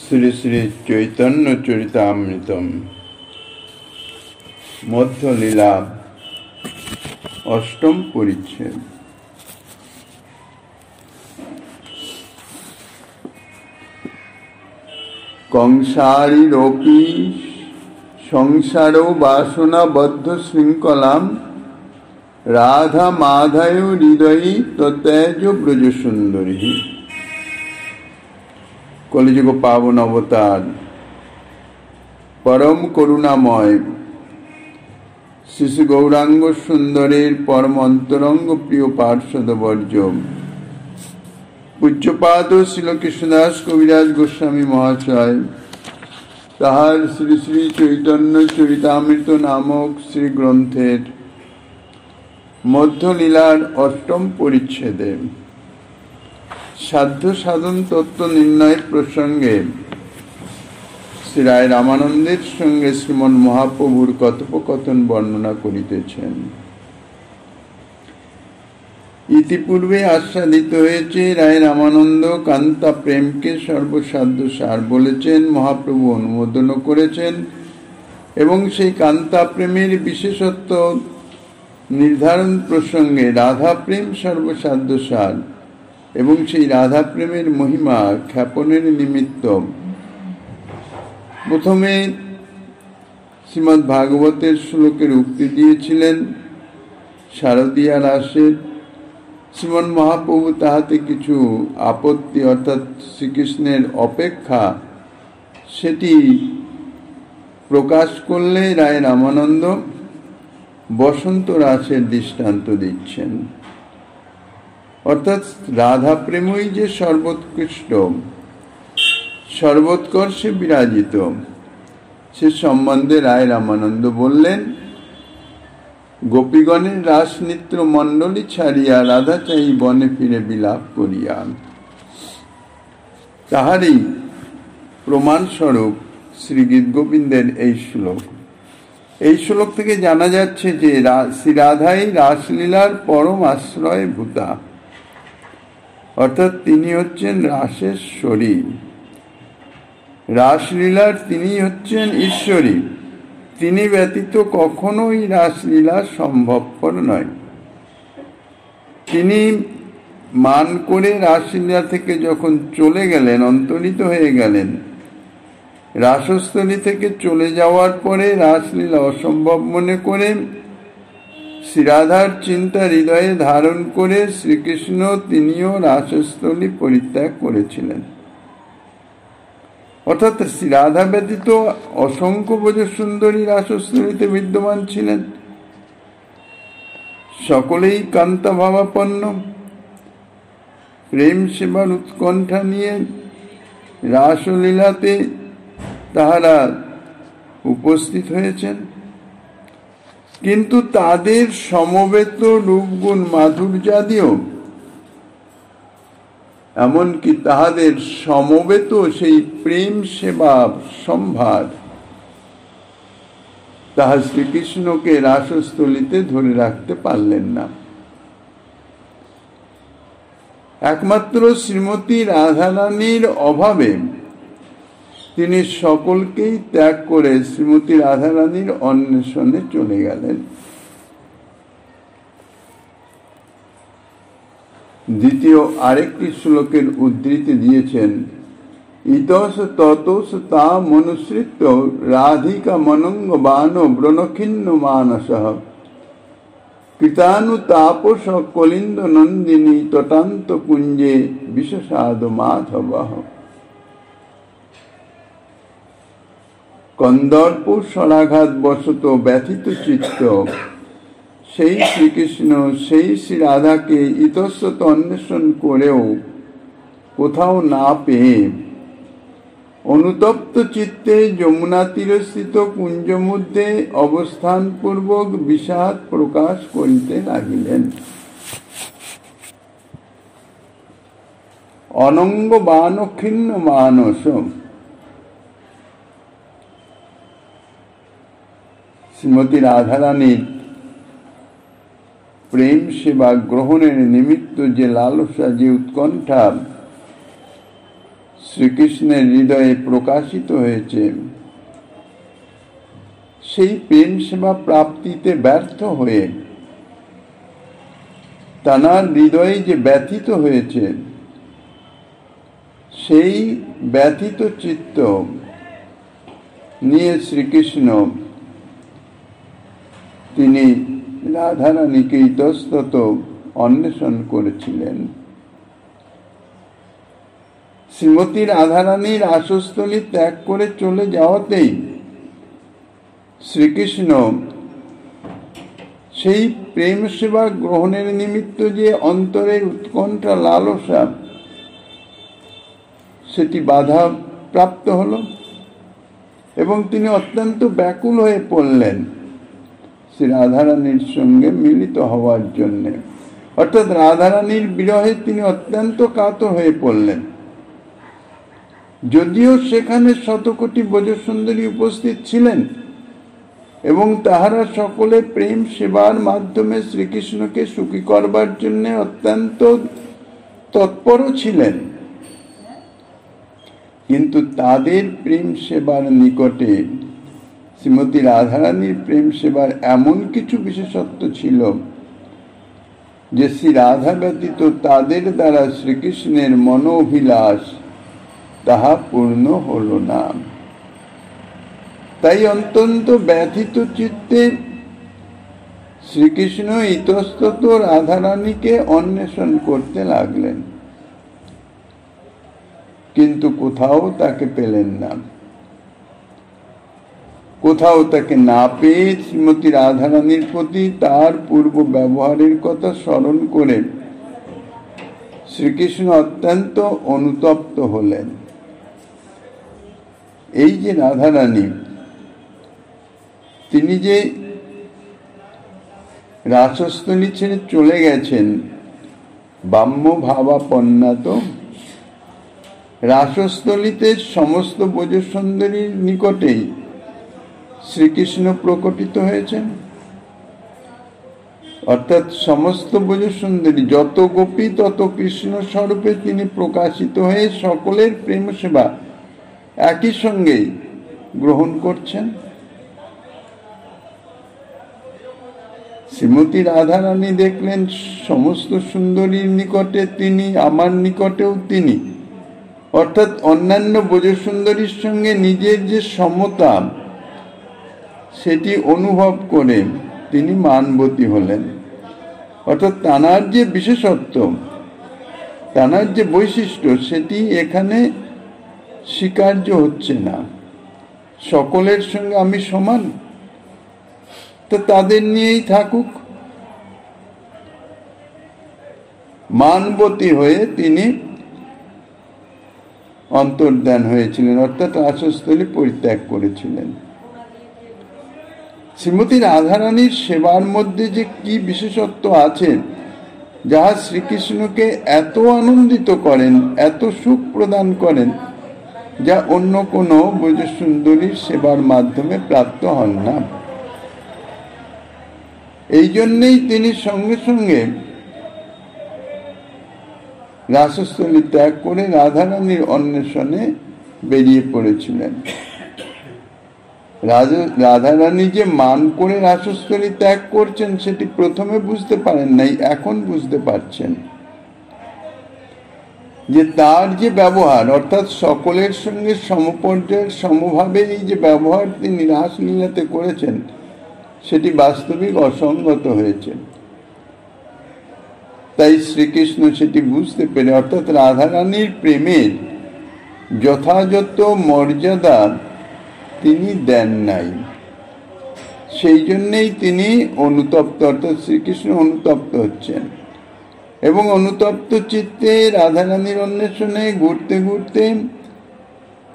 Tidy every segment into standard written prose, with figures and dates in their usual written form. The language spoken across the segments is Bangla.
শ্রী শ্রী চৈতন্য চরিতামৃতম মধ্যলীলা অষ্টম পরিচ্ছেদ। কংসারীরপি সংসার বাসনাবদ্ধ শৃঙ্খলাম রাধা মাধায় হৃদয়ী ততেজ ব্রজ সুন্দরী। কলিযুগ পাবন অবতার পরম করুণাময় শিশু গৌরাঙ্গ সুন্দরের পরম অন্তরঙ্গ প্রিয় পার্ষদ বর্জ পূজ্যপাদ শ্রীল কৃষ্ণদাস কবিরাজ গোস্বামী মহাশয় তাহার শ্রী শ্রী চৈতন্য চরিতামৃত নামক শ্রী গ্রন্থের মধ্যলীলার অষ্টম পরিচ্ছেদে সাধ্য সাধন তত্ত্ব নির্ণয়ের প্রসঙ্গে শ্রী রায় রামানন্দের সঙ্গে শ্রীমন মহাপ্রভুর কথোপকথন বর্ণনা করিতেছেন। ইতিপূর্বে আস্বাদিত হয়েছে রায় রামানন্দ কান্তা প্রেমকে সর্বসাধ্য সার বলেছেন, মহাপ্রভু অনুমোদন করেছেন এবং সেই কান্তা প্রেমের বিশেষত্ব নির্ধারণ প্রসঙ্গে রাধা প্রেম সর্বসাধ্য সার এবং সেই রাধা প্রেমের মহিমা খ্যাপনের নিমিত্ত প্রথমে শ্রীমদ্ ভাগবতের শ্লোকের উক্তি দিয়েছিলেন। শারদীয়া রাসের শ্রীমন মহাপ্রভু তাহাতে কিছু আপত্তি অর্থাৎ শ্রীকৃষ্ণের অপেক্ষা সেটি প্রকাশ করলে রায় রামানন্দ বসন্ত রাসের দৃষ্টান্ত দিচ্ছেন, অর্থাৎ রাধা প্রেমই যে সর্বোৎকৃষ্ট সর্বোৎকর্ষে বিরাজিত সে সম্বন্ধে রায় রামানন্দ বললেন, গোপীগণের রাসনৃত্য মণ্ডলী ছাড়িয়া রাধা চাই বনে ফিরে বিলাপ করিয়া। তাহারই প্রমাণস্বরূপ শ্রী গীত গোবিন্দের এই শ্লোক। এই শ্লোক থেকে জানা যাচ্ছে যে শ্রী রাধাই রাসলীলার পরম আশ্রয় ভূতা, অর্থাৎ তিনি হচ্ছেন রাসেশ্বরী, রাসলীলার তিনি হচ্ছেন ঈশ্বরী। তিনি ব্যতীত কখনোই রাসলীলা সম্ভবপর নয়। তিনি মান করে রাসলীলা থেকে যখন চলে গেলেন, অন্তরিত হয়ে গেলেন, রাসস্থলী থেকে চলে যাওয়ার পরে রাসলীলা অসম্ভব মনে করে শ্রীরাধার চিন্তা হৃদয়ে ধারণ করে শ্রীকৃষ্ণ তিনিও রাসস্থলী পরিত্যাগ করেছিলেন। অর্থাৎ শ্রীরাধা ব্যতীত অসংখ্য ব্রজ সুন্দরী রাসস্থলীতে বিদ্যমান ছিলেন। সকলেই কান্তা ভাবাপন্ন, প্রেম সেবার উৎকণ্ঠা নিয়ে রাসলীলাতে তাহারা উপস্থিত হয়েছেন, কিন্তু তাদের সমবেত রূপগুণ মাধুর্যাদিও, এমনকি তাহাদের সমবেত সেই প্রেম সেবা সম্ভার তাহা শ্রীকৃষ্ণকে রাসস্থলীতে ধরে রাখতে পারলেন না। একমাত্র শ্রীমতী রাধারানীর অভাবে তিনি সকলকেই ত্যাগ করে শ্রীমতী রাধারানীর অন্বেষণে চলে গেলেন। দ্বিতীয় আরেকটি শ্লোকের উদ্ধৃতি দিয়েছেন, ইতস ততস তা মনুসৃত্য রাধিকা মনঙ্গ বান ব্রণখিন্ন মানসঃ কৃতানু তাপস কলিন্দ নন্দিনী তটান্ত কুঞ্জে বিশসাদ মাধবঃ। কন্দর্প স্বরাঘাত বশত ব্যথিত চিত্ত সেই শ্রীকৃষ্ণ সেই শ্রী রাধাকে ইতস্তত অন্বেষণ করেও কোথাও না পেয়ে অনুতপ্ত চিত্তে যমুনা তীরস্থিত কুঞ্জ মধ্যে অবস্থান পূর্বক বিষাদ প্রকাশ করিতে লাগিলেন। অনঙ্গ বান ক্ষীণ মানস, শ্রীমতী রাধারানীর প্রেম সেবা গ্রহণের নিমিত্ত যে লালসা, যে উৎকণ্ঠা শ্রীকৃষ্ণের হৃদয়ে প্রকাশিত হয়েছে, সেই প্রেম সেবা প্রাপ্তিতে ব্যর্থ হয়ে তাঁর হৃদয়ে যে ব্যথিত হয়েছে, সেই ব্যথিত চিত্ত নিয়ে শ্রীকৃষ্ণ তিনি রাধারানীকে ইতস্তত অন্বেষণ করেছিলেন। শ্রীমতী রাধারানীর আশস্থলী ত্যাগ করে চলে যাওয়াতেই শ্রীকৃষ্ণ সেই প্রেম সেবা গ্রহণের নিমিত্ত যে অন্তরের উৎকণ্ঠা লালসা, সেটি বাধা প্রাপ্ত হল এবং তিনি অত্যন্ত ব্যাকুল হয়ে পড়লেন শ্রী রাধারানীর সঙ্গে মিলিত হওয়ার জন্যে। অর্থাৎ রাধারানীর বিরহে তিনি অত্যন্ত কাতর হয়ে পড়লেন। যদিও সেখানে শতকোটি ব্রজসুন্দরী উপস্থিত ছিলেন এবং তাহারা সকলে প্রেম সেবার মাধ্যমে শ্রীকৃষ্ণকে সুখী করবার জন্য অত্যন্ত তৎপর ছিলেন, কিন্তু তাদের প্রেম সেবার নিকটে শ্রীমতী রাধারানীর প্রেম সেবার এমন কিছু বিশেষত্ব ছিল যে শ্রী রাধা ব্যতীত তাদের দ্বারা শ্রীকৃষ্ণের মনোভিলাষ তাহা পূর্ণ হল না। তাই অত্যন্ত ব্যথিত চিত্তে শ্রীকৃষ্ণ ইতস্তত রাধারানীকে অন্বেষণ করতে লাগলেন, কিন্তু কোথাও তাকে পেলেন না। কোথাও তাকে না পেয়ে শ্রীমতী রাধারানীর প্রতি তার পূর্ব ব্যবহারের কথা স্মরণ করে শ্রীকৃষ্ণ অত্যন্ত অনুতপ্ত হলেন। এই যে রাধারানী, তিনি যে রাসস্থলী ছেড়ে চলে গেছেন বাম্য ভাবাপন্নাত, রাসস্থলীতে সমস্ত ব্রজসুন্দরীর নিকটেই শ্রীকৃষ্ণ প্রকটিত হয়েছেন। অর্থাৎ সমস্ত ব্রজসুন্দরী যত গোপী তত কৃষ্ণ স্বরূপে তিনি প্রকাশিত হয়ে সকলের প্রেম সেবা একই সঙ্গে গ্রহণ করছেন। শ্রীমতী রাধারানী দেখলেন সমস্ত সুন্দরীর নিকটে তিনি, আমার নিকটেও তিনি, অর্থাৎ অন্যান্য ব্রজসুন্দরীর সঙ্গে নিজের যে সমতা সেটি অনুভব করে তিনি মানবতী হলেন। অর্থাৎ তাঁর যে বিশেষত্ব, তাঁর যে বৈশিষ্ট্য, সেটি এখানে স্বীকার্য হচ্ছে না। সকলের সঙ্গে আমি সমান, তো তাদের নিয়েই থাকুক। মানবতী হয়ে তিনি অন্তর্ধান হয়েছিলেন, অর্থাৎ রাসস্থলী পরিত্যাগ করেছিলেন। শ্রীমতী রাধারানীর সেবার মধ্যে যে কি বিশেষত্ব আছে যাহা শ্রীকৃষ্ণকে এত আনন্দিত করেন, এত সুখ প্রদান করেন, যা অন্য কোনো ব্রজসুন্দরীর সেবার মাধ্যমে প্রাপ্ত হন না। এই জন্যেই তিনি সঙ্গে সঙ্গে রাসস্থলী ত্যাগ করে রাধারানীর অন্বেষণে বেরিয়ে পড়েছিলেন। রাধারানী যে মান করে রাসস্থলী ত্যাগ করছেন সেটি প্রথমে বুঝতে পারেন নাই, এখন বুঝতে পারছেন। যে তার যে ব্যবহার, অর্থাৎ সকলের সঙ্গে সমপর্যায়ের সমভাবে এই যে ব্যবহার তিনি রাসলীলাতে করেছেন, সেটি বাস্তবিক অসঙ্গত হয়েছে। তাই শ্রীকৃষ্ণ সেটি বুঝতে পেরে, অর্থাৎ রাধারানীর প্রেমের যথাযথ মর্যাদা তিনি দেন নাই, সেই জন্যেই তিনি অনুতপ্ত, অর্থাৎ শ্রীকৃষ্ণ অনুতপ্ত হচ্ছেন। এবং অনুতপ্ত চিত্তে রাধারানীর অন্বেষণে ঘুরতে ঘুরতে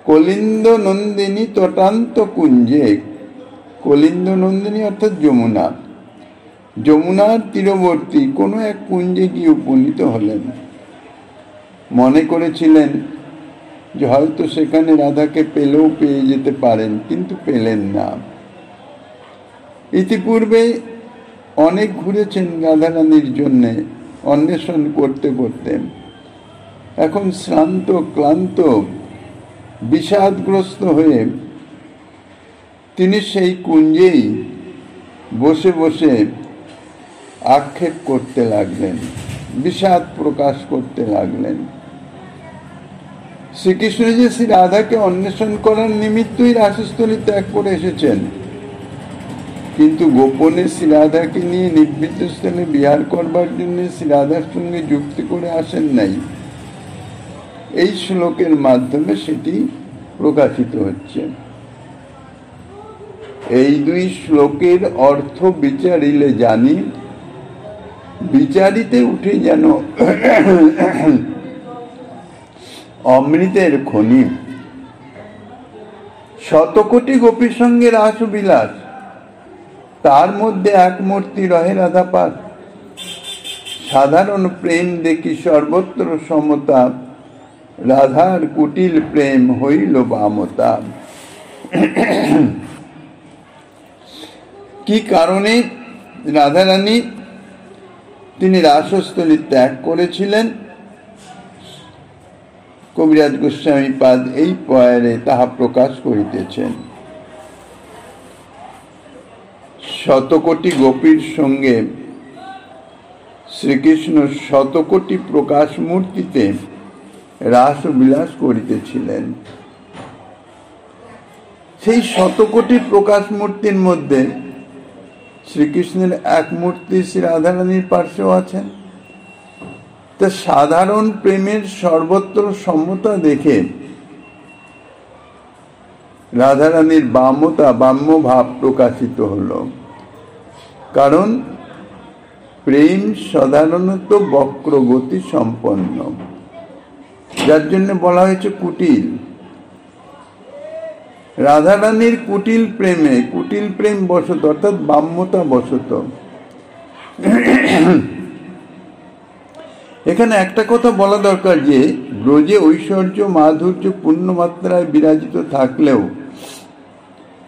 কলিন্দ নন্দিনী তটান্ত কুঞ্জে, কলিন্দ নন্দিনী অর্থাৎ যমুনা, যমুনার তীরবর্তী কোনো এক কুঞ্জে গিয়ে উপনীত হলেন। মনে করেছিলেন যে হয়তো সেখানে রাধাকে পেলেও পেয়ে যেতে পারেন, কিন্তু পেলেন না। ইতিপূর্বে অনেক ঘুরেছেন রাধারানীর জন্য অন্বেষণ করতে করতে, এখন শ্রান্ত ক্লান্ত বিষাদগ্রস্ত হয়ে তিনি সেই কুঞ্জেই বসে বসে আক্ষেপ করতে লাগলেন, বিষাদ প্রকাশ করতে লাগলেন। শ্রীকৃষ্ণ যে শ্রী রাধাকে অন্বেষণ করার নিমিত্তই রাসস্থলী ত্যাগ করে এসেছেন, কিন্তু গোপনে শ্রী রাধাকে নিয়ে নিবৃত্ত স্থানে বিহার করবার জন্য শ্রী রাধার সঙ্গে যুক্তি করে আসেন নাই। এই শ্লোকের মাধ্যমে সেটি প্রকাশিত হচ্ছে। এই দুই শ্লোকের অর্থ বিচারিলে জানি, বিচারিতে উঠে যেন অমৃতের খনি। শতকোটি গোপীর সঙ্গে রাসবিলাস, তার মধ্যে এক মূর্তি রহে রাধাপাদ। সাধারণ প্রেম দেখি সর্বত্র সমতা, রাধার কুটিল প্রেম হইল বামতা। কি কারণে রাধারানী তিনি রাসস্থলী ত্যাগ করেছিলেন, কবিরাজ গোস্বামী পাদ এই পয়ারে তাহা প্রকাশ করিতেছেন। শতকোটি গোপীর সঙ্গে শ্রীকৃষ্ণ শতকোটি প্রকাশ মূর্তিতে রাসবিলাস করিতেছিলেন। সেই শতকোটি প্রকাশ মূর্তির মধ্যে শ্রীকৃষ্ণের এক মূর্তি শ্রী রাধারানীর পার্শ্বেও আছেন। তা সাধারণ প্রেমের সর্বত্র সম্মতা দেখে রাধারানীর বাম্যতা, বাম্য ভাব প্রকাশিত হল। কারণ প্রেম সাধারণত বক্রগতি সম্পন্ন, যার জন্য বলা হয়েছে কুটিল। রাধারানীর কুটিল প্রেমে, কুটিল প্রেম বশত অর্থাৎ বাম্যতা বশত। এখানে একটা কথা বলা দরকার যে ব্রজে ঐশ্বর্য মাধুর্য পূর্ণমাত্রায় বিরাজিত থাকলেও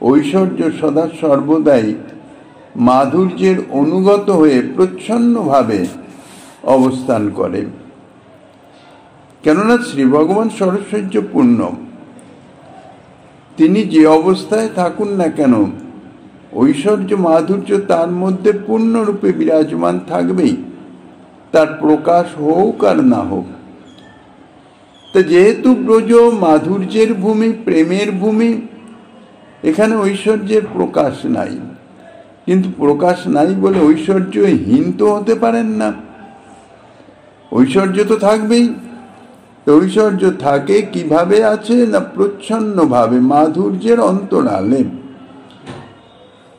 ঐশ্বর্য সদা সর্বদাই মাধুর্যের অনুগত হয়ে প্রচ্ছন্নভাবে অবস্থান করে। কেননা শ্রী ভগবান সরৈশ্বর্য পূর্ণ, তিনি যে অবস্থায় থাকুন না কেন ঐশ্বর্য মাধুর্য তার মধ্যে পূর্ণরূপে বিরাজমান থাকবেই, তার প্রকাশ হোক আর না হোক। তা যেহেতু ব্রজ মাধুর্যের ভূমি, প্রেমের ভূমি, এখানে ঐশ্বর্যের প্রকাশ নাই। কিন্তু প্রকাশ নাই বলে ঐশ্বর্যহীন তো হতে পারেন না, ঐশ্বর্য তো থাকবেই। ঐশ্বর্য থাকে কিভাবে আছে না প্রচ্ছন্ন ভাবে, মাধুর্যের অন্তরালে।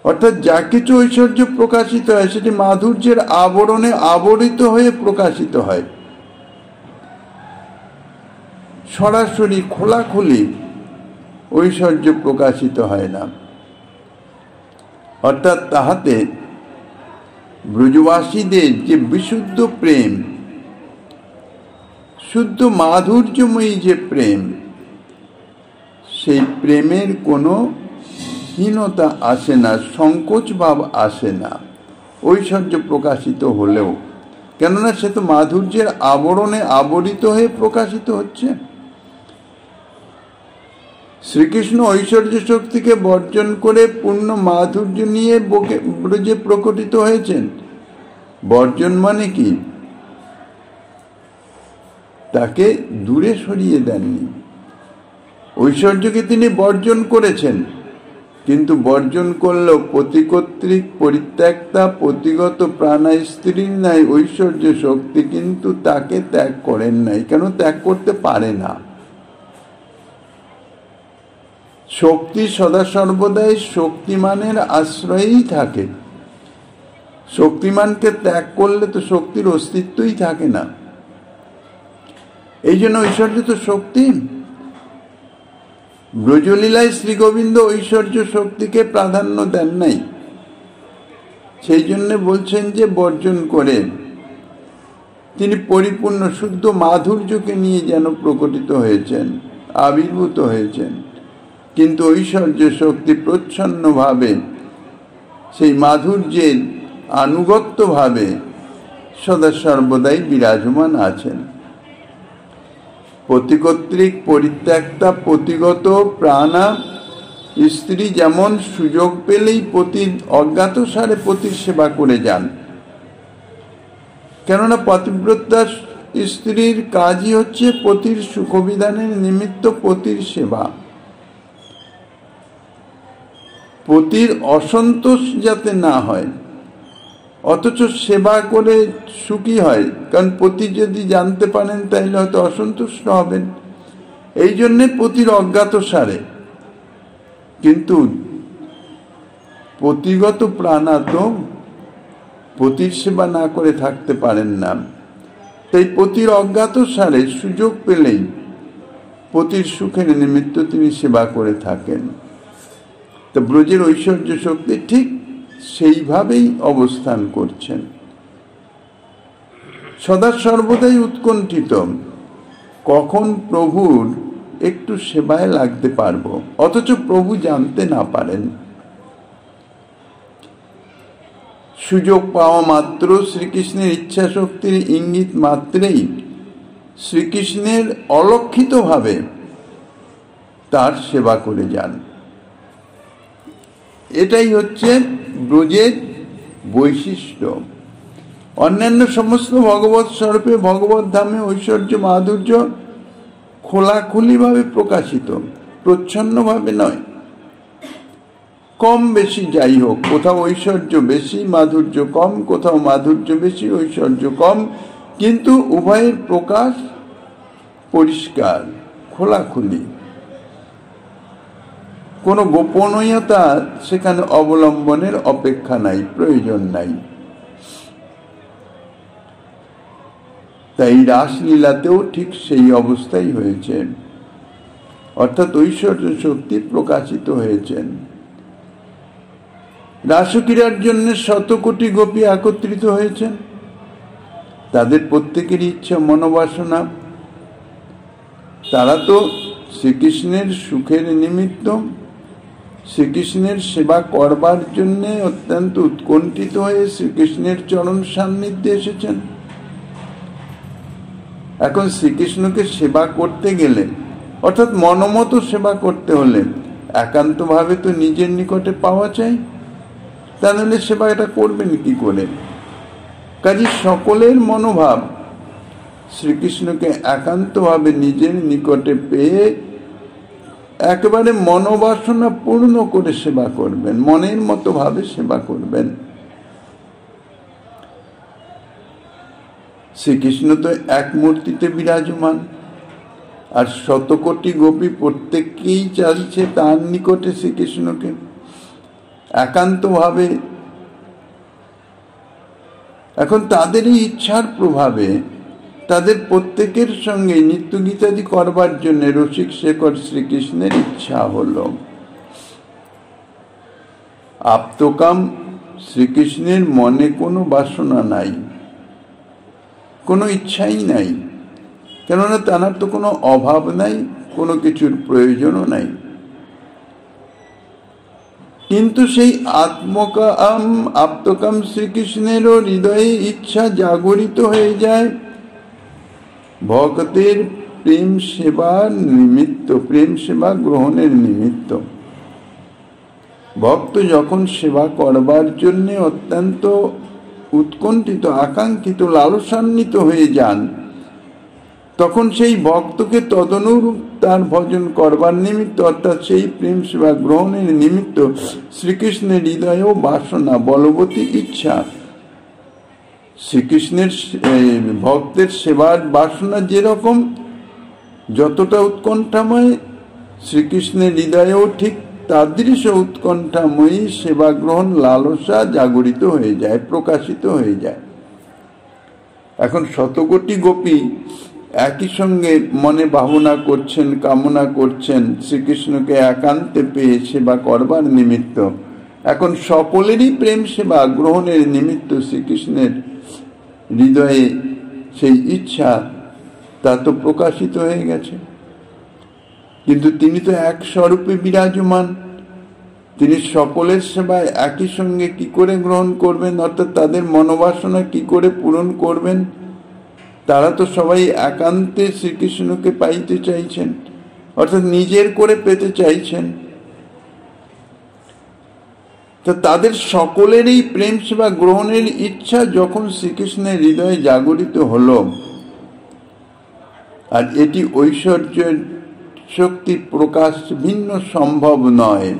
অর্থাৎ যা কিছু ঐশ্বর্য প্রকাশিত হয় সেটি মাধুর্যের আবরণে আবরিত হয়ে প্রকাশিত হয়, সরাসরি খোলাখুলি ঐশ্বর্য প্রকাশিত হয় না। অর্থাৎ তাহাতে ব্রজবাসীদের যে বিশুদ্ধ প্রেম, শুদ্ধ মাধুর্যময়ী যে প্রেম, সেই প্রেমের কোনো হীনতা আসে না, সংকোচ ভাব আসে না ঐশ্বর্য প্রকাশিত হলেও। কেননা সে তো মাধুর্যের আবরণে আবরিত হয়ে প্রকাশিত হচ্ছে। শ্রীকৃষ্ণ ঐশ্বর্য শক্তিকে বর্জন করে পূর্ণ মাধুর্য নিয়ে ব্রজে প্রকটিত হয়েছেন। বর্জন মানে কি? তাকে দূরে সরিয়ে দেননি, ঐশ্বর্যকে তিনি বর্জন করেছেন। কিন্তু বর্জন করলেও পতিকর্তৃক পরিত্যক্তা পতিগত প্রাণা স্ত্রীর নাই ঐশ্বর্য শক্তি কিন্তু তাকে ত্যাগ করেন নাই। কেন ত্যাগ করতে পারে না? শক্তি সদা সর্বদাই শক্তিমানের আশ্রয়েই থাকে। শক্তিমানকে ত্যাগ করলে তো শক্তির অস্তিত্বই থাকে না। এই জন্য ঐশ্বর্য তো শক্তি। ব্রজলীলায় শ্রী গোবিন্দ ঐশ্বর্য শক্তিকে প্রাধান্য দেন নাই, সেই জন্য বলছেন যে বর্জন করে তিনি পরিপূর্ণ শুদ্ধ মাধুর্যকে নিয়ে যেন প্রকটিত হয়েছেন, আবির্ভূত হয়েছেন। কিন্তু ঐশ্বর্য শক্তি প্রচ্ছন্নভাবে সেই মাধুর্যের আনুগত্যভাবে সদা সর্বদাই বিরাজমান আছেন। পতিকর্তৃক পরিত্যক্তা পতিগত প্রাণা স্ত্রী যেমন সুযোগ পেলেই পতির অজ্ঞাতসারে পতির সেবা করে যান, কেননা পতিব্রতা স্ত্রীর কাজই হচ্ছে পতির সুখবিধানের নিমিত্ত পতির সেবা। পতির অসন্তোষ যাতে না হয়, অথচ সেবা করে সুখী হয়, কারণ পতি যদি জানতে পারেন তাহলে হয়তো অসন্তুষ্ট হবেন। এই জন্যে পতির অজ্ঞাতসারে, কিন্তু পতিগত প্রাণা তো পতির সেবা না করে থাকতে পারেন না, তাই পতির অজ্ঞাতসারে সুযোগ পেলেই পতির সুখের নিমিত্ত তিনি সেবা করে থাকেন। তো ব্রজের ঐশ্বর্য শক্তি ঠিক সেইভাবেই অবস্থান করছেন, সদা সর্বদাই উৎকণ্ঠিত কখন প্রভুর একটু সেবায় লাগতে পারবো, অথচ প্রভু জানতে না পারেন। সুযোগ পাওয়া মাত্র শ্রীকৃষ্ণের ইচ্ছা শক্তির ইঙ্গিত মাত্রেই শ্রীকৃষ্ণের অলক্ষিত ভাবে তার সেবা করে যান। এটাই হচ্ছে ব্রজের বৈশিষ্ট্য। অন্যান্য সমস্ত ভগবৎ স্বরূপে ভগবৎ ধামে ঐশ্বর্য মাধুর্য খোলাখুলি ভাবে প্রকাশিত, প্রচ্ছন্ন ভাবে নয়। কম বেশি যাই হোক, কোথাও ঐশ্বর্য বেশি মাধুর্য কম, কোথাও মাধুর্য বেশি ঐশ্বর্য কম, কিন্তু উভয়ের প্রকাশ পরিষ্কার খোলাখুলি, কোনো গোপনীয়তা সেখানে অবলম্বনের অপেক্ষা নাই, প্রয়োজন নাই। তাই রাসলীলাতেও ঠিক সেই অবস্থাই হয়েছে, অর্থাৎ ঐশ্বর্য শক্তি প্রকাশিত হয়েছেন। রাসক্রীড়ার জন্য শত কোটি গোপী একত্রিত হয়েছেন, তাদের প্রত্যেকেরই ইচ্ছা মনোবাসনা। তারা তো শ্রীকৃষ্ণের সুখের নিমিত্ত, শ্রীকৃষ্ণের সেবা করবার জন্য অত্যন্ত উৎকণ্ঠিত হয়ে শ্রীকৃষ্ণের চরণ সান্নিধ্যে এসেছেন। এখন শ্রীকৃষ্ণকে সেবা করতে গেলে, অর্থাৎ মনমতো সেবা করতে হলে একান্তভাবে তো নিজের নিকটে পাওয়া চাই, তা নাহলে সেবাটা করবেন কি করে? কাজে সকলের মনোভাব শ্রীকৃষ্ণকে একান্তভাবে নিজের নিকটে পেয়ে একেবারে মনোবাসনা পূর্ণ করে সেবা করবেন, মনের মতো ভাবে সেবা করবেন। শ্রীকৃষ্ণ তো এক মূর্তিতে বিরাজমান, আর শত কোটি গোপী প্রত্যেককেই চাইছে তার নিকটে শ্রীকৃষ্ণকে একান্তভাবে। এখন তাদের এই ইচ্ছার প্রভাবে তাদের প্রত্যেকের সঙ্গে নিত্য গীতাদি করবার জন্য রসিক শেখর শ্রীকৃষ্ণের ইচ্ছা হলো। আপ্তকাম শ্রীকৃষ্ণের মনে কোনো বাসনা নাই, কোনো ইচ্ছাই নাই, কেননা তার তো কোনো অভাব নাই, কোনো কিছুর প্রয়োজনও নাই। কিন্তু সেই আপ্তকাম শ্রীকৃষ্ণেরও হৃদয়ে ইচ্ছা জাগরিত হয়ে যায় ভক্তের প্রেম সেবার নিমিত্ত, প্রেম সেবা গ্রহণের নিমিত্ত। ভক্ত যখন সেবা করবার জন্য অত্যন্ত উৎকণ্ঠিত, আকাঙ্ক্ষিত, লালসান্বিত হয়ে যান, তখন সেই ভক্তকে তদনুরূপ তার ভজন করবার নিমিত্ত, অর্থাৎ সেই প্রেম সেবা গ্রহণের নিমিত্ত শ্রীকৃষ্ণের হৃদয়েও বাসনা, বলবতী ইচ্ছা। শ্রীকৃষ্ণের ভক্তের সেবার বাসনা যেরকম যতটা উৎকণ্ঠাময়, শ্রীকৃষ্ণের হৃদয়েও ঠিক তাদৃশ উৎকণ্ঠাময়ী সেবা গ্রহণ লালসা জাগরিত হয়ে যায়, প্রকাশিত হয়ে যায়। এখন শতকোটি গোপী একই সঙ্গে মনে ভাবনা করছেন, কামনা করছেন শ্রীকৃষ্ণকে একান্তে পেয়ে সেবা করবার নিমিত্ত। এখন সকলেরই প্রেম সেবা গ্রহণের নিমিত্ত শ্রীকৃষ্ণের হৃদয়ে সেই ইচ্ছা তা তো প্রকাশিত হয়ে গেছে, কিন্তু তিনি তো এক স্বরূপে বিরাজমান। তিনি সকলের সেবায় একই সঙ্গে কি করে গ্রহণ করবেন, অর্থাৎ তাদের মনোবাসনা কি করে পূরণ করবেন? তারা তো সবাই একান্তে শ্রীকৃষ্ণকে পাইতে চাইছেন, অর্থাৎ নিজের করে পেতে চাইছেন। তো তাদের সকলেরই প্রেম সেবা গ্রহণের ইচ্ছা যখন শ্রীকৃষ্ণের হৃদয়ে জাগরিত হলো, আর এটি ঐশ্বর্যের শক্তি প্রকাশ ভিন্ন সম্ভব নয়,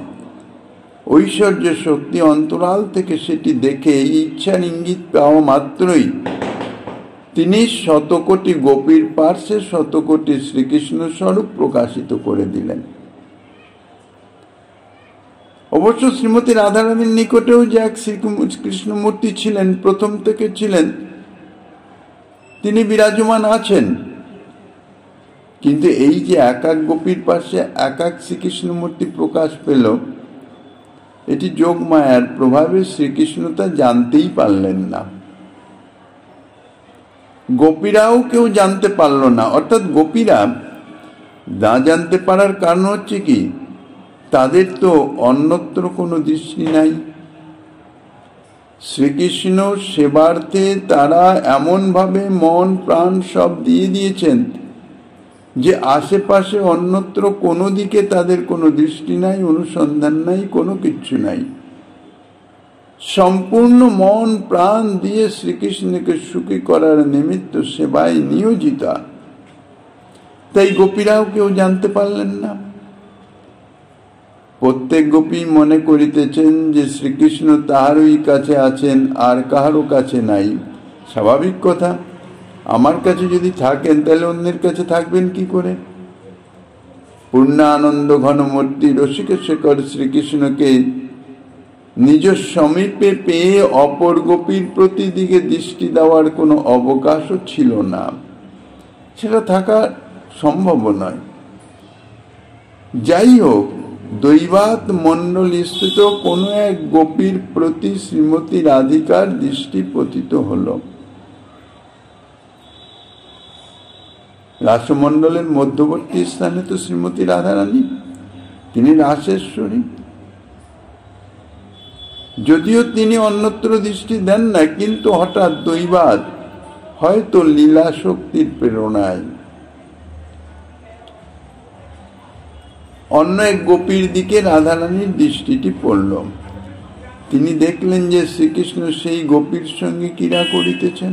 ঐশ্বর্য শক্তি অন্তরাল থেকে সেটি দেখে এই ইচ্ছার ইঙ্গিত পাওয়া মাত্রই তিনি শতকোটি গোপীর পার্শ্বে শতকোটি শ্রীকৃষ্ণ স্বরূপ প্রকাশিত করে দিলেন। অবশ্য শ্রীমতী রাধারানীর নিকটেও যে এক শ্রীকৃষ্ণমূর্তি ছিলেন, প্রথম থেকে ছিলেন, তিনি বিরাজমান আছেন। কিন্তু এই যে এক এক গোপীর পাশে এক এক শ্রীকৃষ্ণমূর্তি প্রকাশ পেল, এটি যোগমায়ার প্রভাবে শ্রীকৃষ্ণ তা জানতেই পারলেন না, গোপীরাও কেউ জানতে পারল না। অর্থাৎ গোপীরা না জানতে পারার কারণ হচ্ছে কি, তাদের তো অন্যত্র কোনো দৃষ্টি নাই। শ্রীকৃষ্ণ সেবার্থে তারা এমনভাবে মন প্রাণ সব দিয়ে দিয়েছেন যে আশেপাশে অন্যত্র কোনো দিকে তাদের কোনো দৃষ্টি নাই, অনুসন্ধান নাই, কোনো কিচ্ছু নাই। সম্পূর্ণ মন প্রাণ দিয়ে শ্রীকৃষ্ণকে সুখী করার নিমিত্ত সেবায় নিয়োজিতা। তাই গোপীরাও কেউ জানতে পারলেন না। প্রত্যেক গোপী মনে করিতেছেন যে শ্রীকৃষ্ণ তাহারই কাছে আছেন, আর কাহারও কাছে নাই। স্বাভাবিক কথা, আমার কাছে যদি থাকেন তাহলে অন্যের কাছে থাকবেন কি করে? পূর্ণানন্দ ঘনমূর্তি রসিকেশ্বর শ্রীকৃষ্ণকে নিজ সমীপে পেয়ে অপর গোপীর প্রতি দিকে দৃষ্টি দেওয়ার কোনো অবকাশও ছিল না, সেটা থাকা সম্ভব নয়। যাই হোক, দৈবাত মণ্ডলীস্থিত কোনো এক গোপীর প্রতি শ্রীমতী রাধিকার দৃষ্টি পতিত হল। রাসমণ্ডলের মধ্যবর্তী স্থানে তো শ্রীমতী রাধারানী, তিনি রাসেশ্বরী। যদিও তিনি অন্যত্র দৃষ্টি দেন না, কিন্তু হঠাৎ দৈবাত, হয়তো লীলা শক্তির প্রেরণায়, অন্য এক গোপীর দিকে রাধারানীর দৃষ্টিটি পড়ল। তিনি দেখলেন যে শ্রীকৃষ্ণ সেই গোপীর সঙ্গে ক্রীড়া করিতেছেন।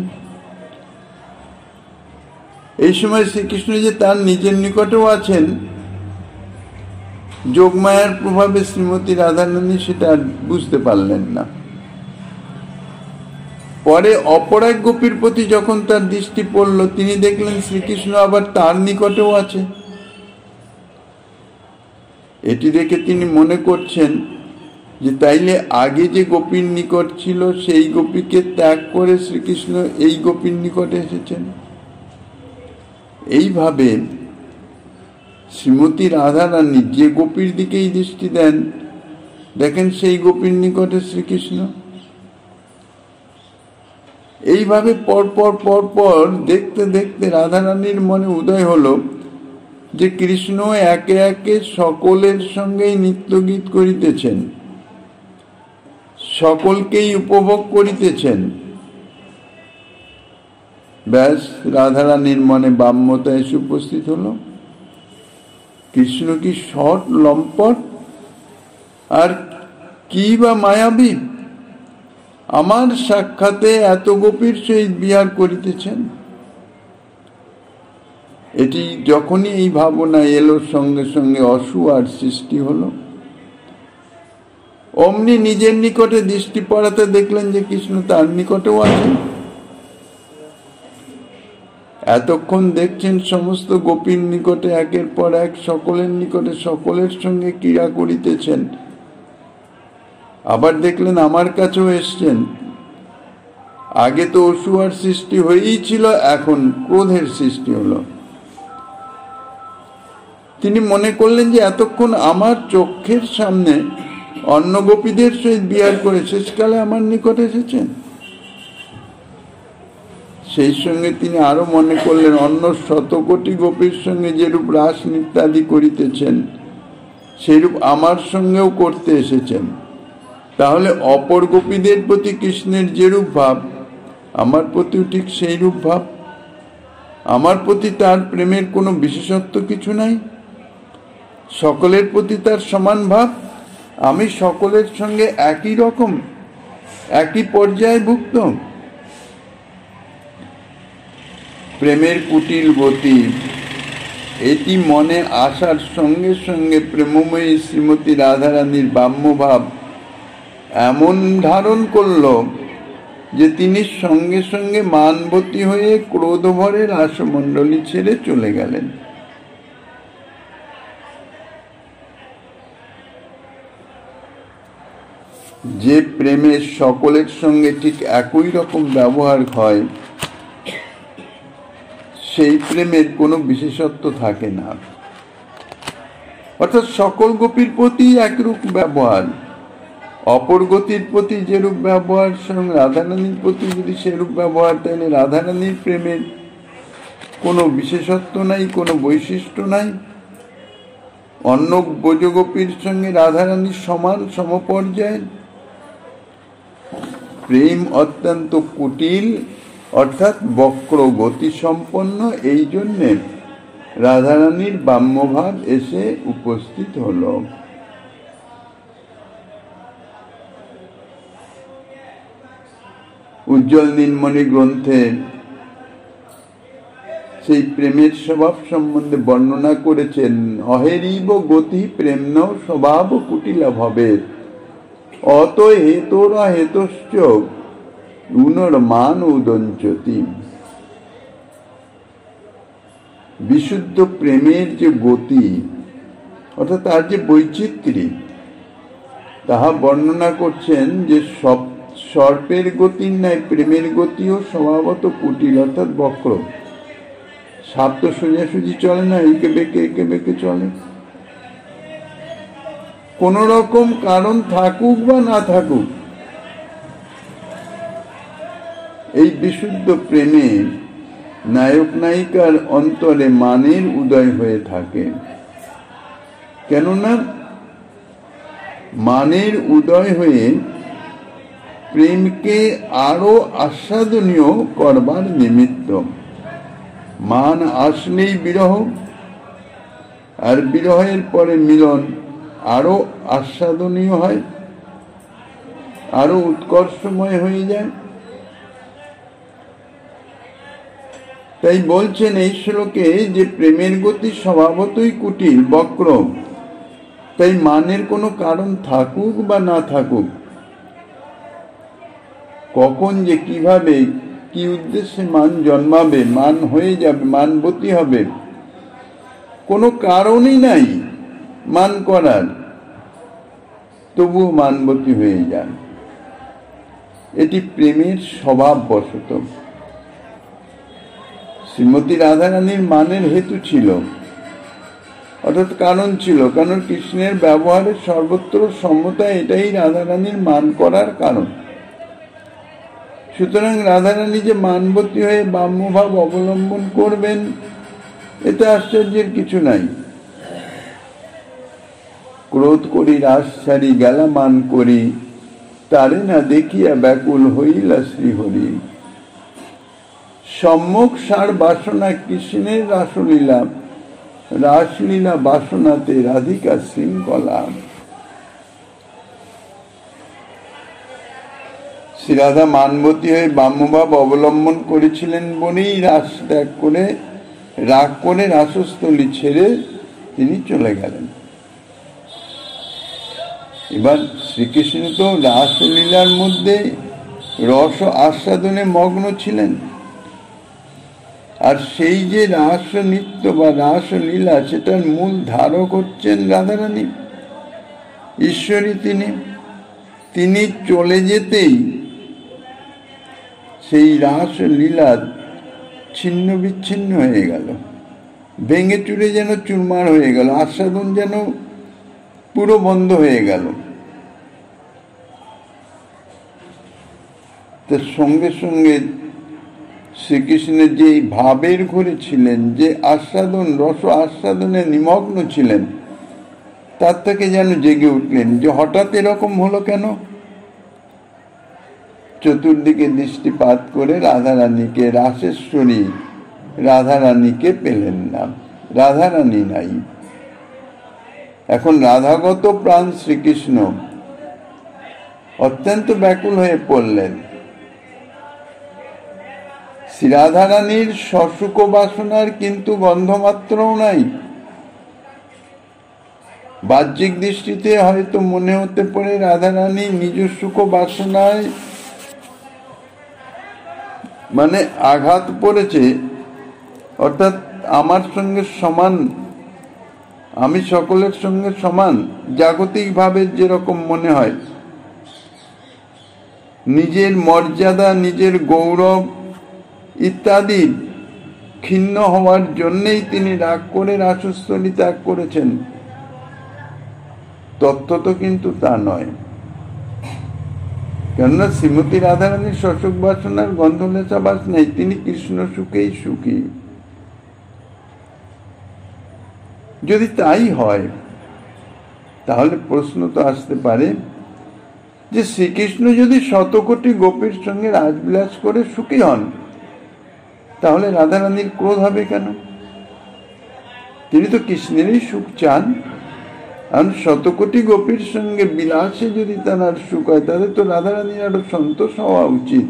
এই সময় শ্রীকৃষ্ণ যে তার নিজের নিকটেও আছেন, যোগমায়ার প্রভাবে শ্রীমতী রাধারানী সেটা বুঝতে পারলেন না। পরে অপর এক গোপীর প্রতি যখন তার দৃষ্টি পড়ল, তিনি দেখলেন শ্রীকৃষ্ণ আবার তার নিকটেও আছে। এটি দেখে তিনি মনে করছেন যে তাইলে আগে যে গোপীর নিকট ছিল সেই গোপীকে ত্যাগ করে শ্রীকৃষ্ণ এই গোপীর নিকটে এসেছেন। এইভাবে শ্রীমতী রাধারানী যে গোপীর দিকেই দৃষ্টি দেন, দেখেন সেই গোপীর নিকটে শ্রীকৃষ্ণ। এইভাবে পরপর পরপর দেখতে দেখতে রাধারানীর মনে উদয় হলো যে কৃষ্ণ একে একে সকলের সঙ্গেই নৃত্যগীত করিতেছেন, সকলকেই উপভোগ করিতেছেন। ব্যাস, রাধারানীর মনে বাম্যতা এসে উপস্থিত হলো। কৃষ্ণ কি শট লম্পট আর কি বা মায়াবী, আমার সাক্ষাতে এত গোপীর সহিত বিহার করিতেছেন। এটি যখনই এই ভাবনা এলো, সঙ্গে সঙ্গে অসূয়ার সৃষ্টি হলো। অমনি নিজের নিকটে দৃষ্টি পড়াতে দেখলেন যে কৃষ্ণ তার নিকটেও আছেন। এতক্ষণ দেখছেন সমস্ত গোপীর নিকটে একের পর এক সকলের নিকটে সকলের সঙ্গে ক্রীড়া করিতেছেন। আবার দেখলেন আমার কাছেও এসছেন। আগে তো অসূয়ার সৃষ্টি হয়েই ছিল, এখন ক্রোধের সৃষ্টি হলো। তিনি মনে করলেন যে এতক্ষণ আমার চোখের সামনে অন্য গোপীদের সহিত বিহার করে শেষকালে আমার নিকট এসেছেন। সেই সঙ্গে তিনি আরো মনে করলেন অন্য শতকোটি গোপীর সঙ্গে যেরূপ রাস নৃত্যাদি করিতেছেন, সেইরূপ আমার সঙ্গেও করতে এসেছেন। তাহলে অপর গোপীদের প্রতি কৃষ্ণের যেরূপ ভাব, আমার প্রতিও ঠিক সেইরূপ ভাব। আমার প্রতি তার প্রেমের কোনো বিশেষত্ব কিছু নাই, সকলের প্রতি তার সমান ভাব, আমি সকলের সঙ্গে একই রকম, একই পর্যায়ভুক্ত। প্রেমের কুটিল গতি এটি মনে আসার সঙ্গে সঙ্গে প্রেমময়ী শ্রীমতী রাধারানীর বাম্যভাব এমন ধারণ করল যে তিনি সঙ্গে সঙ্গে মানবতী হয়ে ক্রোধভরে রাসমণ্ডলী ছেড়ে চলে গেলেন। যে প্রেমের সকলের সঙ্গে ঠিক একই রকম ব্যবহার হয়, সেই প্রেমের কোনো বিশেষত্ব থাকে না। অর্থাৎ সকল গোপীর প্রতি একরূপ ব্যবহার, অপর গতির প্রতি যেরূপ ব্যবহার, সঙ্গে রাধারানীর প্রতি যদি সেরূপ ব্যবহার, তাহলে রাধারানীর প্রেমের কোনো বিশেষত্ব নাই, কোনো বৈশিষ্ট্য নাই। অন্য ব্রজগোপীর সঙ্গে রাধারানীর সমান সমপর্যায়ের। প্রেম অত্যন্ত কুটিল অর্থাৎ বক্র গতি সম্পন্ন, এই জন্যে রাধারানীর বাম্যভাব এসে উপস্থিত হল। উজ্জ্বল নীলমণি গ্রন্থে সেই প্রেমের স্বভাব সম্বন্ধে বর্ণনা করেছেন। অহেরিব গতি প্রেম্ন স্বভাব কুটিলা ভবে, অত হেতোরা হেতশ্চ উনর মান উদঞ্চতি। বিশুদ্ধ প্রেমের যে গতি অর্থাৎ তার যে বৈচিত্র্য, তাহা বর্ণনা করছেন যে সর্পের গতির ন্যায় প্রেমের গতিও স্বভাবত কুটিল অর্থাৎ বক্র। সাপ তো সোজাসুজি চলে না, একে বেঁকে চলে। কোন রকম কারণ থাকুক বা না থাকুক, এই বিশুদ্ধ প্রেমে নায়ক নায়িকার অন্তরে মানের উদয় হয়ে থাকে। কেননা মানের উদয় হয়ে প্রেমকে আরো আস্বাদনীয় করবার নিমিত্ত। মান আসলেই বিরহ, আর বিরহের পরে মিলন আরো আস্বাদনীয় হয়, আরো উৎকর্ষময় হয়ে যায়। তাই বলছেন এই শ্লোকে যে প্রেমের গতি স্বভাবতই কুটিল বক্র, তাই মানের কোনো কারণ থাকুক বা না থাকুক, কখন যে কিভাবে কি উদ্দেশ্যে মান জন্মাবে, মান হয়ে যাবে, মানবতী হবে, কোনো কারণই নাই মান করার, তবুও মানবতী হয়ে যান। এটি প্রেমের স্বভাব বশত। শ্রীমতী রাধারানীর মানের হেতু ছিল, অর্থাৎ কারণ ছিল, কারণ কৃষ্ণের ব্যবহারের সর্বত্র সম্মতা, এটাই রাধারানীর মান করার কারণ। সুতরাং রাধারানী যে মানবতী হয়ে বাম্যভাব অবলম্বন করবেন, এতে আশ্চর্যের কিছু নাই। ক্রোধ করি রাস ছাড়ি গেলা মান করি, তারে না দেখিয়া ব্যাকুল হইলা শ্রীহরি। সম্মুখ সার বাসনা কৃষ্ণের রাসলীলা, রাসলীলা বাসনাতে রাধিকা শৃঙ্খলা। শ্রীরাধা মানবতী হয়ে বাম্যভাব অবলম্বন করেছিলেন বলেই রাস ত্যাগ করে, রাগ করে রাসস্থলী ছেড়ে তিনি চলে গেলেন। এবার শ্রীকৃষ্ণ তো রাসলীলার মধ্যে রস আস্বাদনে মগ্ন ছিলেন, আর সেই যে রাস নৃত্য বা রাসলীলা, সেটার মূল ধারক হচ্ছেন রাধারানী, ঈশ্বরী। তিনি চলে যেতেই সেই রাসলীলা ছিন্ন বিচ্ছিন্ন হয়ে গেল, ভেঙে চুরে যেন চুরমার হয়ে গেল, আস্বাদন যেন পুরো বন্ধ হয়ে গেল। তার সঙ্গে সঙ্গে শ্রীকৃষ্ণের যে ভাবের ঘরে ছিলেন, যে আস্বাদন রস আস্বাদনে নিমগ্ন ছিলেন, তার থেকে যেন জেগে উঠলেন যে হঠাৎ এরকম হলো কেন। চতুর্দিকে দৃষ্টিপাত করে রাধারানীকে রাসেশ্বরী রাধারানীকে পেলেন না, রাধারানী নাই। এখন রাধাগত প্রাণ শ্রীকৃষ্ণ অত্যন্ত ব্যাকুল হয়ে পড়লেন। শ্রী রাধারানীর সশুক বাসনার কিন্তু গন্ধমাত্রও নাই। বাহ্যিক দৃষ্টিতে হয়তো মনে হতে পারে রাধারানী নিজস্ব বাসনায় মানে আঘাত পড়েছে, অর্থাৎ আমার সঙ্গে সমান, আমি সকলের সঙ্গে সমান, জাগতিক ভাবে যেরকম মনে হয়, নিজের মর্যাদা, নিজের গৌরব ইত্যাদি ক্ষীণ হওয়ার জন্যই তিনি রাগ করে রাসস্থলী ত্যাগ করেছেন। তত্ত্ব তো কিন্তু তা নয়, কেননা শ্রীমতী রাধারানীর শশক বাসনার গন্ধলেশা বাস নেই, তিনি কৃষ্ণ সুখেই সুখী। যদি তাই হয় তাহলে প্রশ্ন তো আসতে পারে যে শ্রীকৃষ্ণ যদি শতকোটি গোপীর সঙ্গে রাজবিলাস করে সুখী হন, তাহলে রাধারানীর ক্রোধ হবে কেন? তিনি তো কৃষ্ণেরই সুখ চান। আর শতকোটি গোপীর সঙ্গে বিলাসে যদি তার সুখ হয়, তাহলে তো রাধারানীর আরো সন্তোষ হওয়া উচিত।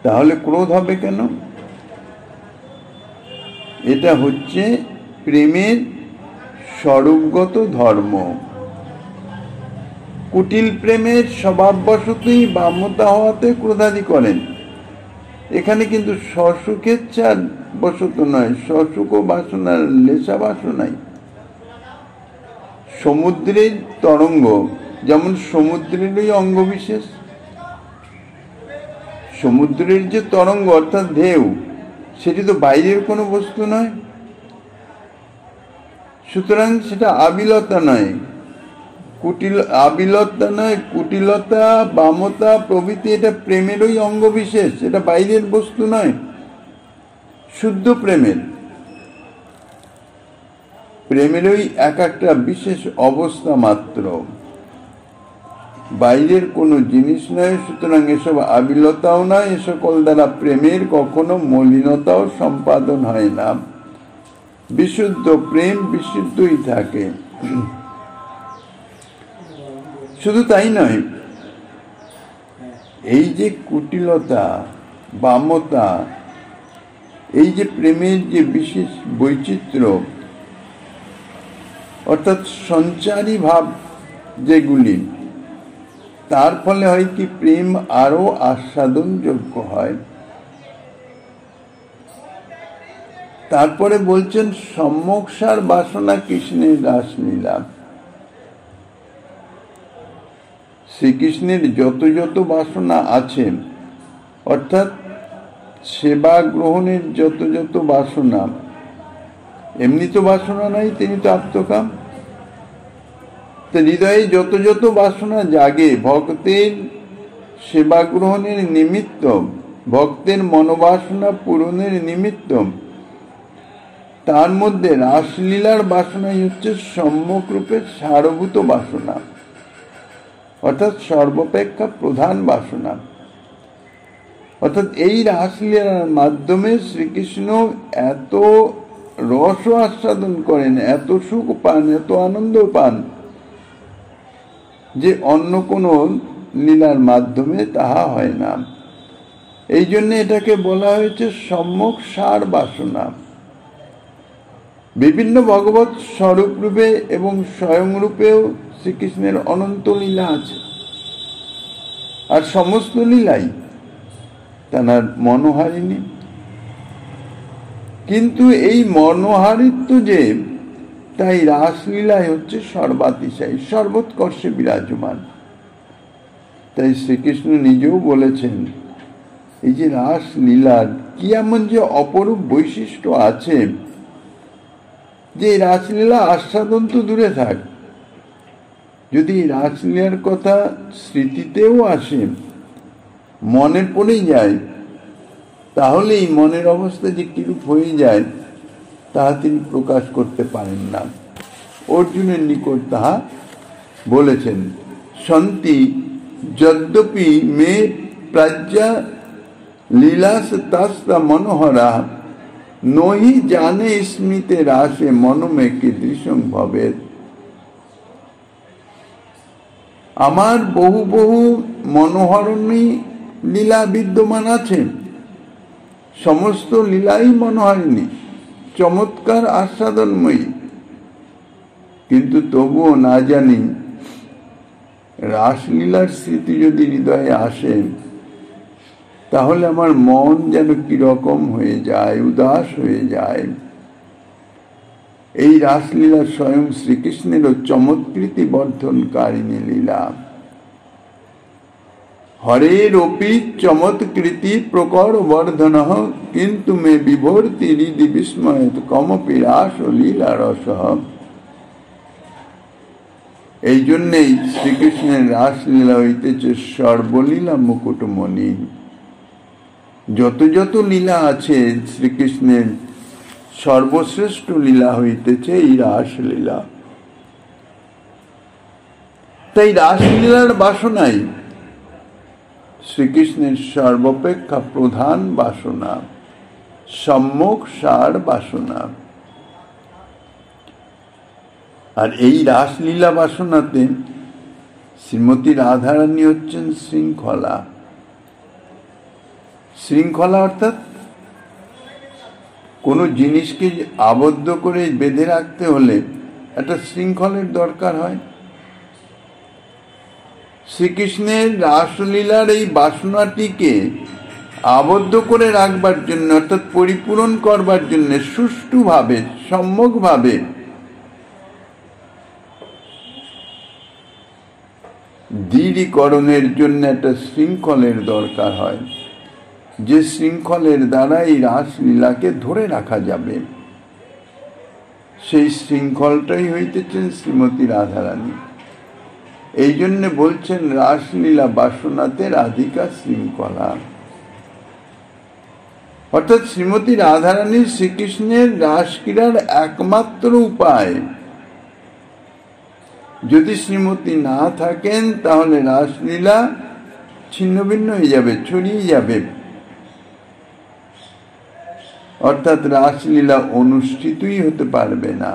তাহলে ক্রোধ হবে কেন? এটা হচ্ছে প্রেমের স্বরূপগত ধর্ম। কুটিল প্রেমের স্বভাববশতই বাম্যতা হওয়াতে ক্রোধাদি করেন। এখানে কিন্তু স্বসুখেচ্ছার বশত নয়, স্বসুখ বাসনার লেশা বাসনাই। সমুদ্রের তরঙ্গ যেমন সমুদ্রেরই অঙ্গ বিশেষ, সমুদ্রের যে তরঙ্গ অর্থাৎ ঢেউ, সেটি তো বাইরের কোনো বস্তু নয়, সুতরাং সেটা আবিলতা নয়, আবিলতা নয়, কুটিলতা, বামতা প্রভৃতি এটা প্রেমেরই অঙ্গ বিশেষ, এটা বাইরের বস্তু নয়, শুদ্ধ প্রেমেরই এক একটা বিশেষ অবস্থা মাত্র, বাইরের কোনো জিনিস নয়। সুতরাং এসব আবিলতাও নয়, এ সকল দ্বারা প্রেমের কখনো মলিনতাও সম্পাদন হয় না। বিশুদ্ধ প্রেম বিশুদ্ধই থাকে। শুধু তাই নয়, এই যে কুটিলতা, বামতা, এই যে প্রেমের যে বিশেষ বৈচিত্র্য, অর্থাৎ সঞ্চারী ভাব যেগুলি, তার ফলে হয় কি প্রেম আরো আস্বাদনযোগ্য হয়। তারপরে বলছেন সম্মোক্ষার বাসনা কৃষ্ণের রাসলীলা। শ্রীকৃষ্ণের যত যত বাসনা আছে, অর্থাৎ সেবা গ্রহণের যত যত বাসনা, এমনি তো বাসনা নাই, তিনি তো আত্মকাম। হৃদয়ে যত যত বাসনা জাগে ভক্তের সেবা গ্রহণের নিমিত্ত, ভক্তের মনোবাসনা পূরণের নিমিত্ত, তার মধ্যে রাসলীলার বাসনাই হচ্ছে সম্যক রূপে সারভূত বাসনা, অর্থাৎ সর্বাপেক্ষা প্রধান বাসনা। অর্থাৎ এই রাসলীলার মাধ্যমে শ্রীকৃষ্ণ এত রস আস্বাদন করেন, এত সুখ পান, এত আনন্দ পান, যে অন্য কোনো লীলার মাধ্যমে তাহা হয় না। এই জন্য এটাকে বলা হয়েছে সম্যক সার বাসনা। বিভিন্ন ভগবত স্বরূপ রূপে এবং স্বয়ং রূপেও শ্রীকৃষ্ণের অনন্ত লীলা আছে, আর সমস্ত লীলাই তার মনোহারিণী। কিন্তু এই মনোহারিত্ব যে, তাই রাসলীলাই হচ্ছে সর্বাতিশয়, সর্বোৎকর্ষে বিরাজমান। তাই শ্রীকৃষ্ণ নিজেও বলেছেন, এই যে রাসলীলার কি এমন যে অপরূপ বৈশিষ্ট্য আছে, যে রাসলীলা আস্বাদন তো দূরে থাক, যদি রাসলীলার কথা স্মৃতিতেও আসে, মনে পড়ে যায়, তাহলে এই মনের অবস্থা যে কিরূপ হয়ে যায় তাহা তিনি প্রকাশ করতে পারেন না। অর্জুনের নিকট তাহা বলেছেন, সন্তি যদ্যপি মে প্রাজ্ঞা লীলাস তাস্তা মনোহরা নহি জানে স্মৃতে রাসে মনমে কীদৃশং ভবেৎ। আমার বহু বহু মনোহরণী লীলা বিদ্যমান আছে, সমস্ত লীলাই মনোহারিণী, চমৎকার আস্বাদনময়ী, কিন্তু তবুও না জানি রাসলীলার স্মৃতি যদি হৃদয়ে আসে তাহলে আমার মন যেন কিরকম হয়ে যায়, উদাস হয়ে যায়। এই রাসলীলা স্বয়ং শ্রীকৃষ্ণেরও চমৎকৃতি বর্ধনকারিণী লীলা। হরের অপি চমৎকৃতি প্রকর বর্ধন কিন্তু মে বিভর্তি হৃদি বিস্ময়ত কমপি রাস লীলা রস। এই জন্যেই শ্রীকৃষ্ণের রাসলীলা হইতেছে সর্বলীলা মুকুটমণি। যত যত লীলা আছে শ্রীকৃষ্ণের সর্বশ্রেষ্ঠ লীলা হইতেছে এই রাসলীলা। তাই রাসলীলার বাসনাই শ্রীকৃষ্ণের সর্বাপেক্ষা প্রধান বাসনা, সম্যক সার বাসনা। আর এই রাসলীলা বাসনাতে শ্রীমতী রাধারানী হচ্ছেন শৃঙ্খলা। শৃঙ্খলা অর্থাৎ কোনো জিনিসকে আবদ্ধ করে বেঁধে রাখতে হলে একটা শৃঙ্খলের দরকার হয়। শ্রীকৃষ্ণের রাসলীলার এই বাসনাটিকে আবদ্ধ করে রাখবার জন্য অর্থাৎ পরিপূরণ করবার জন্য সুষ্ঠুভাবে সম্যকভাবে দৃঢ়ীকরণের জন্য একটা শৃঙ্খলের দরকার হয়, যে শৃঙ্খলের দ্বারা এই রাসলীলাকে ধরে রাখা যাবে। সেই শৃঙ্খলটাই হইতেছেন শ্রীমতী রাধারানী। এই জন্য বলছেন রাসলীলা বাসনাতে রাধিকা শৃঙ্খলা। অর্থাৎ শ্রীমতী রাধারানী শ্রীকৃষ্ণের রাসক্রীড়ার একমাত্র উপায়। যদি শ্রীমতী না থাকেন তাহলে রাসলীলা ছিন্ন ভিন্ন হয়ে যাবে, ছড়িয়ে যাবে, অর্থাৎ রাসলীলা অনুষ্ঠিতই হতে পারবে না।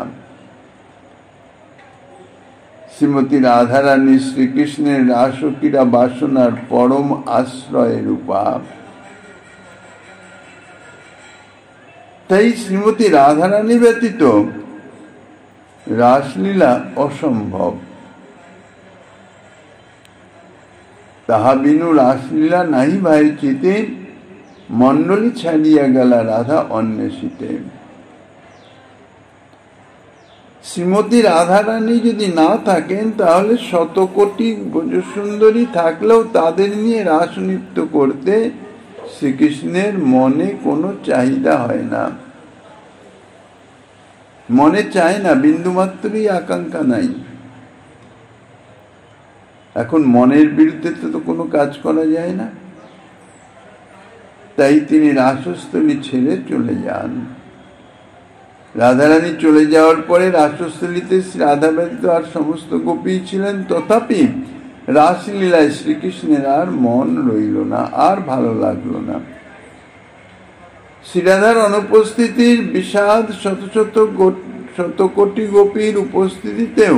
শ্রীমতী রাধারানী শ্রীকৃষ্ণের রাসক্রীড়া বাসনার পরম আশ্রয়ের উপায়। তাই শ্রীমতী রাধারানী ব্যতীত রাসলীলা অসম্ভব। তাহা বিনু রাসলীলা নাহি ভাই চিতে মণ্ডলী ছাড়িয়া গেলা রাধা অন্বেষিতে। শ্রীমতী রাধারানী যদি না থাকেন তাহলে শতকোটি ব্রজসুন্দরী থাকলেও তাদের নিয়ে রাস নৃত্য করতে শ্রীকৃষ্ণের মনে কোনো চাহিদা হয় না, মনে চায় না, বিন্দুমাত্রই আকাঙ্ক্ষা নাই। এখন মনের বিরুদ্ধে তো কোনো কাজ করা যায় না, তাই তিনি রাসস্থলী ছেড়ে চলে যান। রাধারানী চলে যাওয়ার পরে রাসস্থলীতে রাধা ব্যতীত আর সমস্ত গোপী ছিলেন, তথাপি রাসলীলায় শ্রীকৃষ্ণের আর মন রইল না, আর ভালো লাগলো না। শ্রীরাধার অনুপস্থিতির বিষাদ শত কোটি গোপীর উপস্থিতিতেও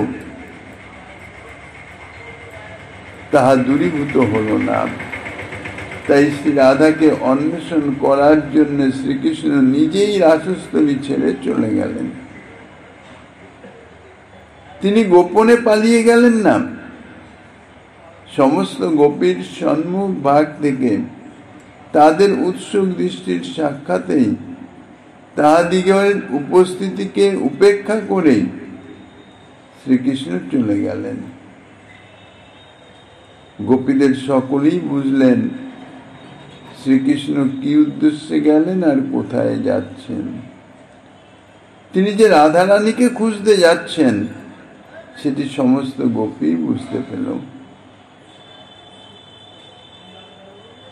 তাহা দূরীভূত হল না। তাই শ্রী রাধাকে অন্বেষণ করার জন্য শ্রীকৃষ্ণ নিজেই রাসস্থলী ছেড়ে চলে গেলেন। তিনি গোপনে পালিয়ে গেলেন না, সমস্ত গোপীর সম্মুখ ভাগ থেকে তাদের উৎসুক দৃষ্টির সাক্ষাতেই তাহাদিগের উপস্থিতিকে উপেক্ষা করেই শ্রীকৃষ্ণ চলে গেলেন। গোপীদের সকলেই বুঝলেন শ্রীকৃষ্ণ কি উদ্দেশ্যে গেলেন আর কোথায় যাচ্ছেন। তিনি যে রাধারানীকে খুঁজতে যাচ্ছেন সেটি সমস্ত গোপী বুঝতে পেল।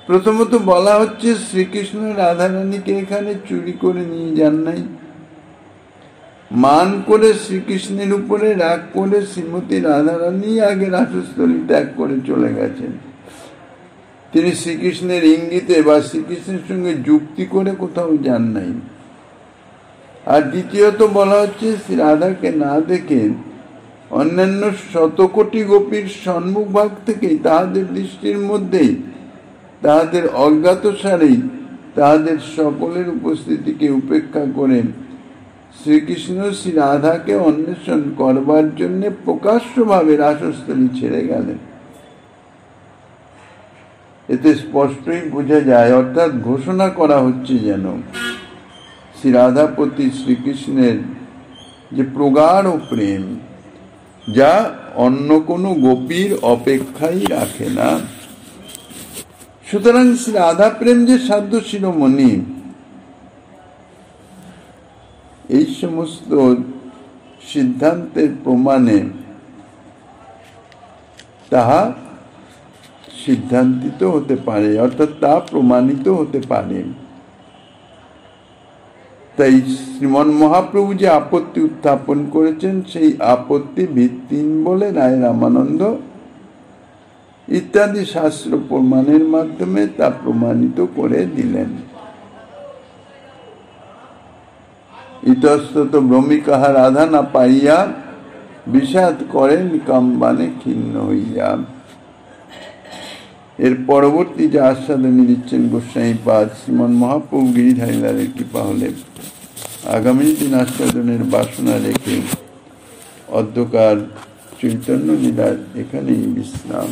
প্রথমত বলা হচ্ছে শ্রীকৃষ্ণ রাধারানীকে এখানে চুরি করে নিয়ে যান নাই, মান করে শ্রীকৃষ্ণের উপরে রাগ করে শ্রীমতী রাধারানী আগে রাসস্থলী ত্যাগ করে চলে গেছেন। তিনি শ্রীকৃষ্ণের ইঙ্গিতে বা শ্রীকৃষ্ণের সঙ্গে যুক্তি করে কোথাও যান নাই। আর দ্বিতীয়ত বলা হচ্ছে, শ্রী রাধাকে না দেখে অন্যান্য শতকোটি গোপীর সম্মুখ ভাগ থেকেই তাহাদের দৃষ্টির মধ্যেই, তাহাদের অজ্ঞাতসারেই তাহাদের সকলের উপস্থিতিকে উপেক্ষা করে শ্রীকৃষ্ণ শ্রী রাধাকে অন্বেষণ করবার জন্য প্রকাশ্যভাবে রাসস্থলী ছেড়ে গেলেন। এতে স্পষ্টই বোঝা যায়, অর্থাৎ ঘোষণা করা হচ্ছে যেন শ্রী রাধা প্রতি শ্রীকৃষ্ণের যে প্রগাঢ় প্রেম, যা অন্য কোনো গোপীর অপেক্ষাই রাখে না। সুতরাং শ্রী রাধা প্রেম যে সাধ্য শিরোমণি, এই সমস্ত সিদ্ধান্তের প্রমাণে তাহা সিদ্ধান্তিত হতে পারে, অর্থাৎ তা প্রমাণিত হতে পারে। তাই শ্রীমন মহাপ্রভু যে আপত্তি উত্থাপন করেছেন, সেই আপত্তি ভিত্তিহীন বলে রায় রামানন্দ ইত্যাদি শাস্ত্র প্রমাণের মাধ্যমে তা প্রমাণিত করে দিলেন। ইতস্তত ভ্রমিকাহা রাধা না পাইয়া বিষাদ করেন কামবানে ক্ষীণ হইয়া। এর পরবর্তী যে আস্বাদনী দিচ্ছেন গোস্বামীপাদ, শ্রীমন মহাপ্রভু গিরিধারীলালের কৃপা হলে আগামী দিন আস্বাদনের বাসনা রেখে অধ্যকার চৈতন্য লীলার এখানেই বিশ্রাম।